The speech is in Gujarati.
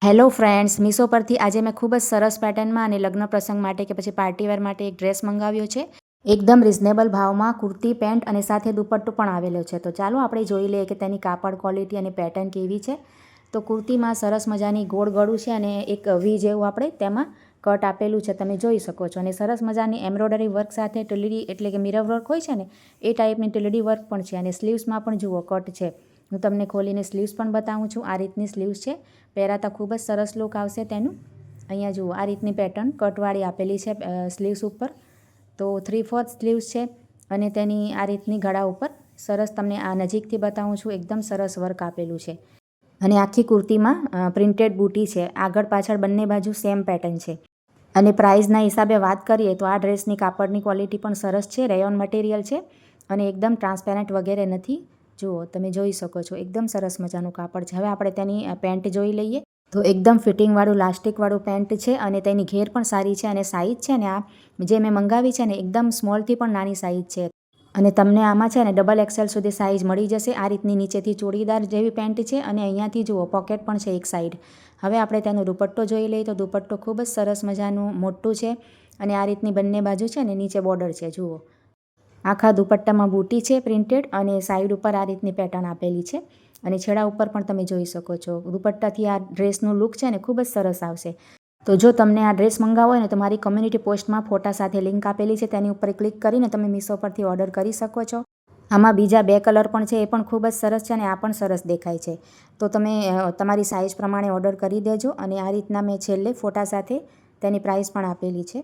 હેલો ફ્રેન્ડ્સ, મીશો પરથી આજે મેં ખૂબ જ સરસ પેટર્નમાં અને લગ્ન પ્રસંગ માટે કે પછી પાર્ટીવેર માટે એક ડ્રેસ મંગાવ્યો છે. એકદમ રિઝનેબલ ભાવમાં કુર્તી, પેન્ટ અને સાથે દુપટ્ટો પણ આવેલો છે. તો ચાલો આપણે જોઈ લઈએ કે તેની કાપડ ક્વોલિટી અને પેટર્ન કેવી છે. તો કુર્તીમાં સરસ મજાની ગોળ ગળું છે અને એક વી જેવું આપણે તેમાં કટ આપેલું છે, તમે જોઈ શકો છો. અને સરસ મજાની એમ્બ્રોઇડરી વર્ક સાથે ટીલડી એટલે કે મિરર વર્ક હોય છે ને એ ટાઈપની ટીલડી વર્ક પણ છે. અને સ્લીવ્સમાં પણ જુઓ કટ છે. હું તમને ખોલીને સ્લીવ્સ પણ બતાવું છું. આ રીતની સ્લીવ્સ છે. પહેરાતા ખૂબ જ સરસ લુક આવશે તેનું. અહીંયા જુઓ આ રીતની પેટર્ન કટવાળી આપેલી છે સ્લીવ્સ ઉપર. તો 3/4 સ્લીવ્સ છે અને તેની આ રીતની ગળા ઉપર સરસ તમને આ નજીકથી બતાવું છું. એકદમ સરસ વર્ક આપેલું છે. અને આખી કુર્તીમાં પ્રિન્ટેડ બૂટી છે. આગળ પાછળ બંને બાજુ સેમ પેટર્ન છે. અને પ્રાઇઝના હિસાબે વાત કરીએ તો આ ડ્રેસની કાપડની ક્વોલિટી પણ સરસ છે. રેયોન મટીરિયલ છે અને એકદમ ટ્રાન્સપેરન્ટ વગેરે નથી. જુઓ તમે જોઈ શકો છો, એકદમ સરસ મજાનું કાપડ છે. હવે આપણે તેની પેન્ટ જોઈ લઈએ. તો એકદમ ફિટિંગવાળું લાસ્ટિકવાળું પેન્ટ છે અને તેની ઘેર પણ સારી છે. અને સાઇઝ છે ને આ જે મેં મંગાવી છે ને એકદમ સ્મોલથી પણ નાની સાઇઝ છે. અને તમને આમાં છે ને XXL સુધી સાઇઝ મળી જશે. આ રીતની નીચેથી ચોળીદાર જેવી પેન્ટ છે અને અહીંયાથી જુઓ પોકેટ પણ છે એક સાઈડ. હવે આપણે તેનો દુપટ્ટો જોઈ લઈએ. તો દુપટ્ટો ખૂબ જ સરસ મજાનું મોટું છે અને આ રીતની બંને બાજુ છે ને નીચે બોર્ડર છે. જુઓ આખા દુપટ્ટામાં બૂટી છે પ્રિન્ટેડ અને સાઈડ ઉપર આ રીતની પેટર્ન આપેલી છે. અને છેડા ઉપર પણ તમે જોઈ શકો છો. દુપટ્ટાથી આ ડ્રેસનું લુક છે ને ખૂબ જ સરસ આવશે. તો જો તમને આ ડ્રેસ મંગાવો હોય ને તો મારી કમ્યુનિટી પોસ્ટમાં ફોટા સાથે લિંક આપેલી છે, તેની ઉપર ક્લિક કરીને તમે મીશો પરથી ઓર્ડર કરી શકો છો. આમાં બીજા 2 કલર પણ છે, એ પણ ખૂબ જ સરસ છે અને આ પણ સરસ દેખાય છે. તો તમે તમારી સાઇઝ પ્રમાણે ઓર્ડર કરી દેજો. અને આ રીતના મેં છેલ્લે ફોટા સાથે તેની પ્રાઇસ પણ આપેલી છે.